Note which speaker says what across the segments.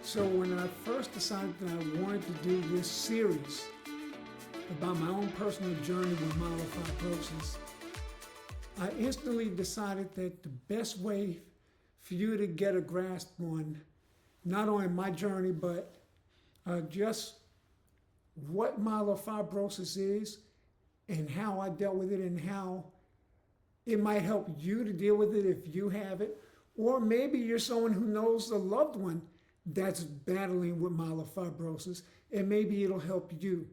Speaker 1: So when I first decided that I wanted to do this series about my own personal journey with myelofibrosis, I instantly decided that the best way for you to get a grasp on not only my journey, but just what myelofibrosis is and how I dealt with it and how it might help you to deal with it if you have it. Or maybe you're someone who knows a loved one that's battling with myelofibrosis, and maybe it'll help you.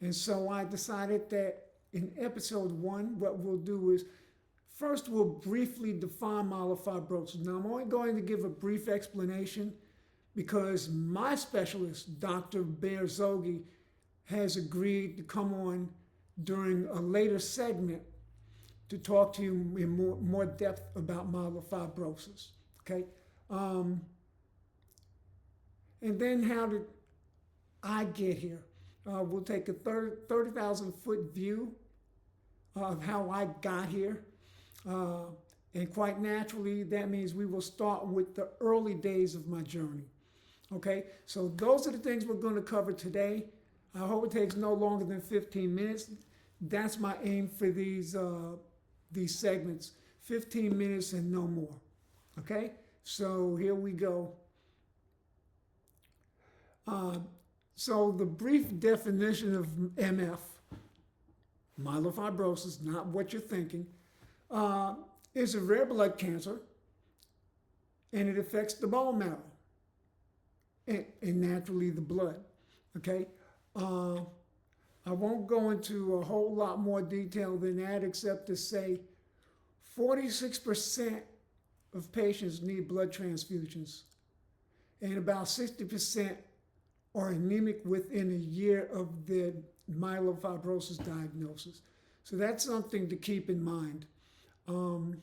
Speaker 1: And so I decided that in episode 1, what we'll do is first we'll briefly define myelofibrosis. Now I'm only going to give a brief explanation because my specialist, Dr. Bear Zogi, has agreed to come on during a later segment to talk to you in more depth about myelofibrosis. Okay. And then how did I get here? We'll take a 30,000 foot view of how I got here. And quite naturally, that means we will start with the early days of my journey. Okay, so those are the things we're going to cover today. I hope it takes no longer than 15 minutes. That's my aim for these segments, 15 minutes and no more. Okay, so here we go. So the brief definition of MF, myelofibrosis, not what you're thinking, is a rare blood cancer, and it affects the bone marrow and naturally the blood. Okay, I won't go into a whole lot more detail than that, except to say 46% of patients need blood transfusions, and about 60% are anemic within a year of their myelofibrosis diagnosis. So that's something to keep in mind. Some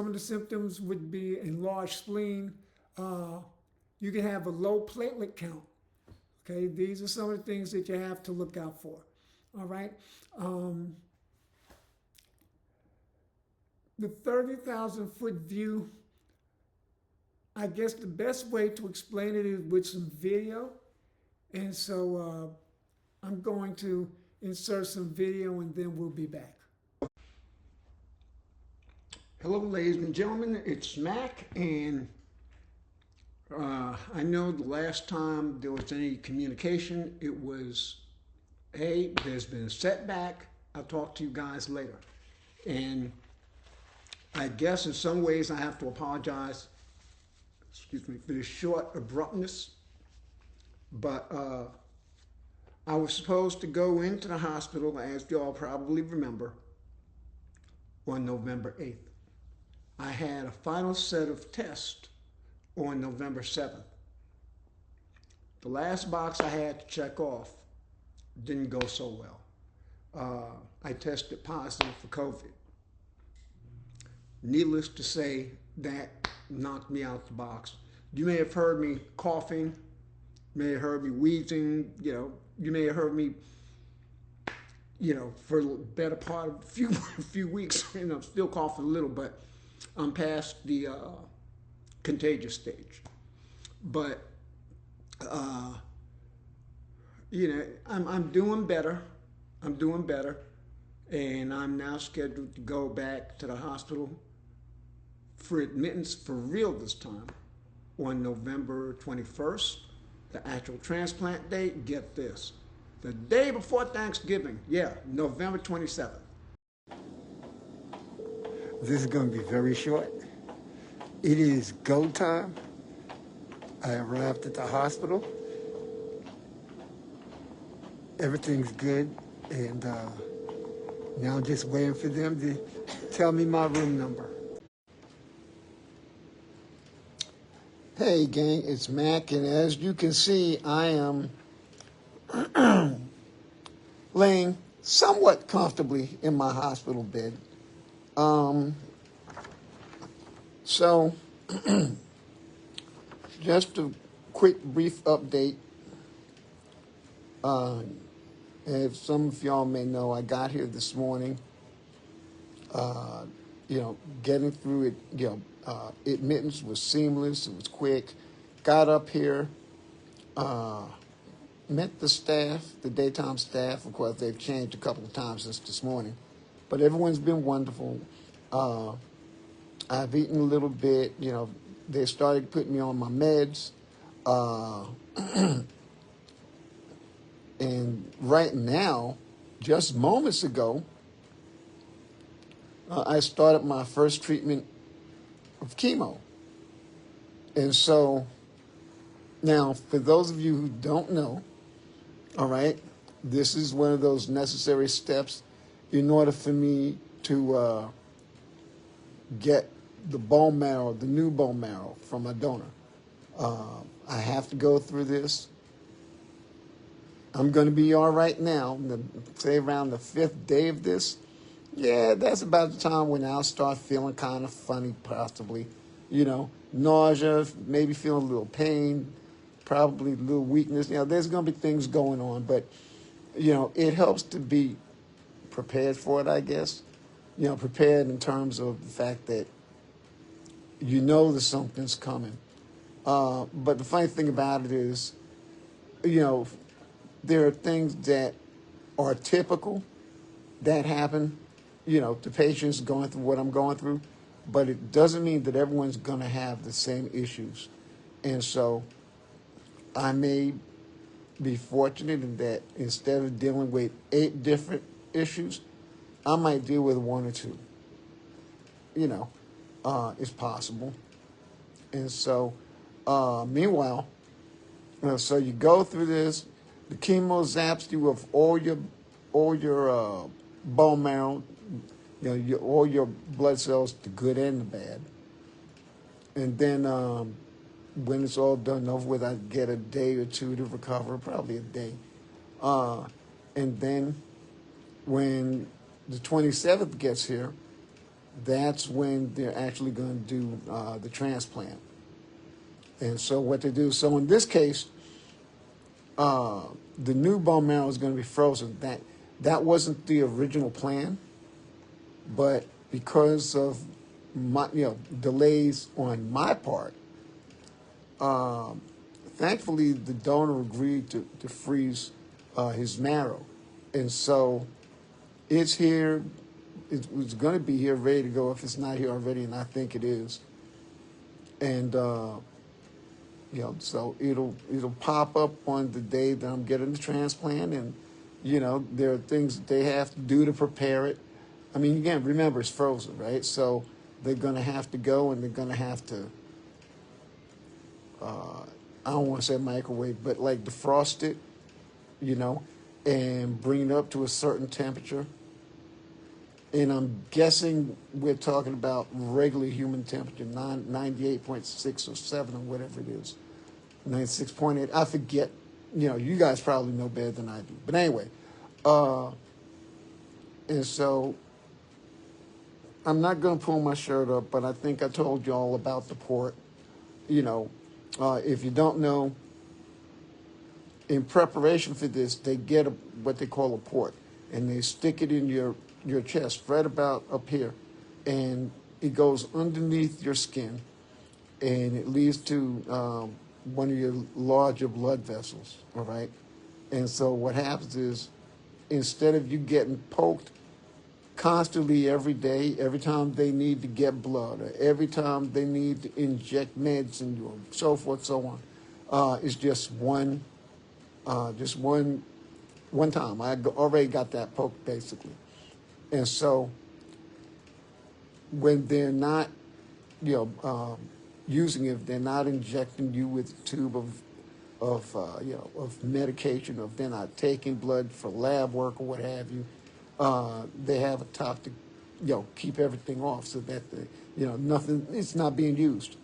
Speaker 1: of the symptoms would be enlarged spleen. You can have a low platelet count. Okay, these are some of the things that you have to look out for. All right. The 30,000 foot view, I guess the best way to explain it is with some video. And so I'm going to insert some video and then we'll be back. Hello, ladies and gentlemen, it's Mac, and I know the last time there was any communication, it was, hey, there's been a setback. I'll talk to you guys later. And I guess in some ways I have to apologize, excuse me, for the short abruptness. But I was supposed to go into the hospital, as you all probably remember, on November 8th. I had a final set of tests on November 7th. The last box I had to check off didn't go so well. I tested positive for COVID. Needless to say, that knocked me out the box. You may have heard me coughing, you may have heard me wheezing, you may have heard me, for the better part of a few weeks, still coughing a little, but I'm past the contagious stage. But, I'm doing better. I'm doing better. And I'm now scheduled to go back to the hospital for admittance for real this time on November 21st, the actual transplant date. Get this, the day before Thanksgiving. Yeah, November 27th. This is going to be very short. It is go time. I arrived at the hospital. Everything's good, and now I'm just waiting for them to tell me my room number. Hey gang, it's Mac, and as you can see, I am laying somewhat comfortably in my hospital bed. So, just a quick brief update. As some of y'all may know, I got here this morning. Getting through it, admittance was seamless. It was quick.
Speaker 2: got up here, met the staff, the daytime staff. Of course, they've changed a couple of times since this morning, but everyone's been wonderful. I've eaten a little bit. They started putting me on my meds. And right now, just moments ago, I started my first treatment of chemo. And so now, for those of you who don't know, all right, this is one of those necessary steps in order for me to get the bone marrow, the new bone marrow from my donor. I have to go through this. I'm going to be all right now. Say around the 5th day of this. Yeah, that's about the time when I'll start feeling kind of funny, possibly. Nausea, maybe feeling a little pain, probably a little weakness. There's going to be things going on, but, it helps to be prepared for it, I guess. Prepared in terms of the fact that that something's coming. But the funny thing about it is, there are things that are typical that happen, to patients going through what I'm going through, but it doesn't mean that everyone's going to have the same issues. And so I may be fortunate in that instead of dealing with 8 different issues, I might deal with 1 or 2. It's possible. And so, meanwhile, so you go through this. The chemo zaps you of all your bone marrow, all your blood cells, the good and the bad. And then when it's all done and over with, I get a day or 2 to recover, probably a day. And then when the 27th gets here, that's when they're actually going to do the transplant. And so what they do, so in this case, the new bone marrow is going to be frozen. That wasn't the original plan, but because of my delays on my part, thankfully the donor agreed to freeze his marrow, and so it's here. It's going to be here, ready to go if it's not here already, and I think it is. And so it'll pop up on the day that I'm getting the transplant, and there are things that they have to do to prepare it. I mean, again, remember it's frozen, right? So they're going to have to go, and they're going to have to. I don't want to say microwave, but like defrost it, and bring it up to a certain temperature. And I'm guessing we're talking about regular human temperature, 98.6 or 7 or whatever it is, 96.8. I forget. You guys probably know better than I do. But anyway, and so I'm not going to pull my shirt up, but I think I told you all about the port. If you don't know, in preparation for this, they get what they call a port, and they stick it in your chest, right about up here, and it goes underneath your skin, and it leads to one of your larger blood vessels, all right? And so what happens is, instead of you getting poked constantly every day, every time they need to get blood, or every time they need to inject meds in you, and so forth, so on, it's just one time. I already got that poked, basically. And so when they're not, using it, they're not injecting you with a tube of medication, or if they're not taking blood for lab work or what have you, they have a top to, keep everything off so that nothing, it's not being used.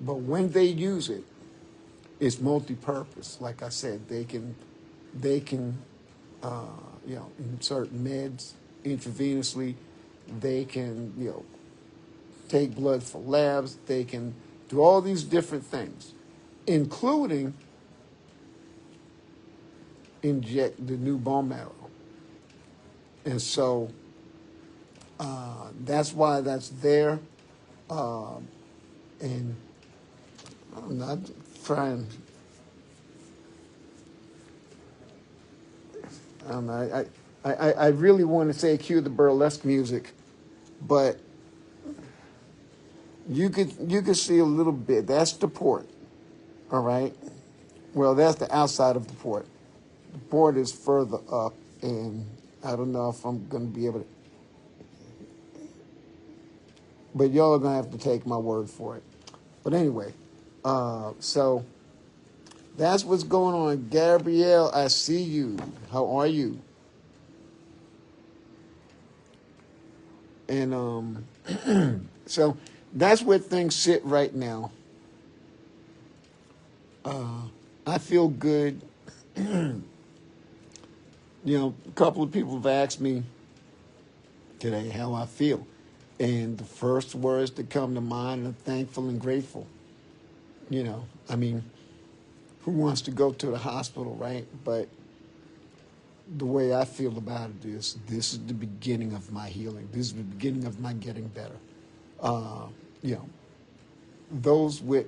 Speaker 2: But when they use it, it's multi-purpose. Like I said, they can insert meds intravenously. They can, take blood for labs. They can do all these different things, including inject the new bone marrow. And so that's why that's there. And I trying. I don't know. I really want to say cue the burlesque music, but you could see a little bit. That's the port, all right. Well, that's the outside of the port. The port is further up, and I don't know if I'm going to be able to. But y'all are going to have to take my word for it. But anyway, so that's what's going on. Gabrielle, I see you. How are you? And so that's where things sit right now. I feel good. A couple of people have asked me today how I feel. And the first words that come to mind are thankful and grateful. I mean, who wants to go to the hospital, right? But the way I feel about it is this is the beginning of my healing. This is the beginning of my getting better. Those with,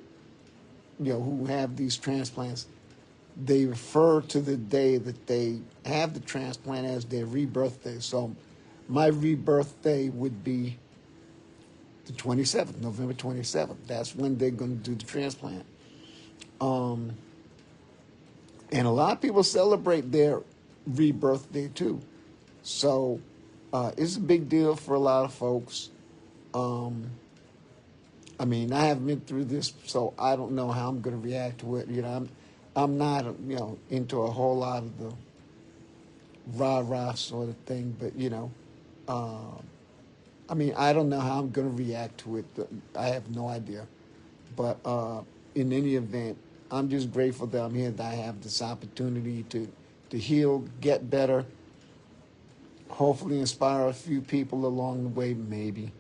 Speaker 2: who have these transplants, they refer to the day that they have the transplant as their rebirth day. So my rebirth day would be the 27th, November 27th. That's when they're going to do the transplant. And a lot of people celebrate their rebirth day too. So it's a big deal for a lot of folks. I mean, I haven't been through this, so I don't know how I'm going to react to it. I'm not, into a whole lot of the rah-rah sort of thing, but, I mean, I don't know how I'm going to react to it. I have no idea. But in any event, I'm just grateful that I'm here, that I have this opportunity to heal, get better, hopefully inspire a few people along the way, maybe,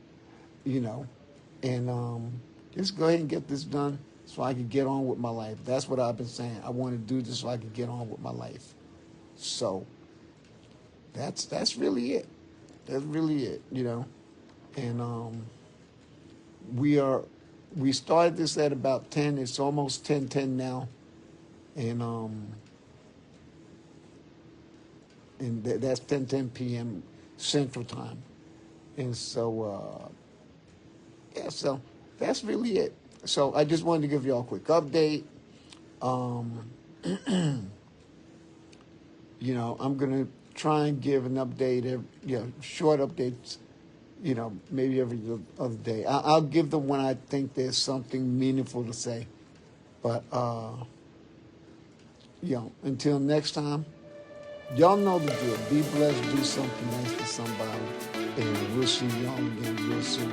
Speaker 2: and just go ahead and get this done so I can get on with my life. That's what I've been saying. I want to do this so I can get on with my life. So that's really it. That's really it, And we started this at about 10. It's almost 10:10 now. And that's 10:10 p.m. Central Time. And so so that's really it. So I just wanted to give you all a quick update. I'm going to try and give an update, short updates, maybe every other day. I'll give them when I think there's something meaningful to say. But, until next time, y'all know the drill. Be blessed, do something nice to somebody, and we'll see y'all again real soon.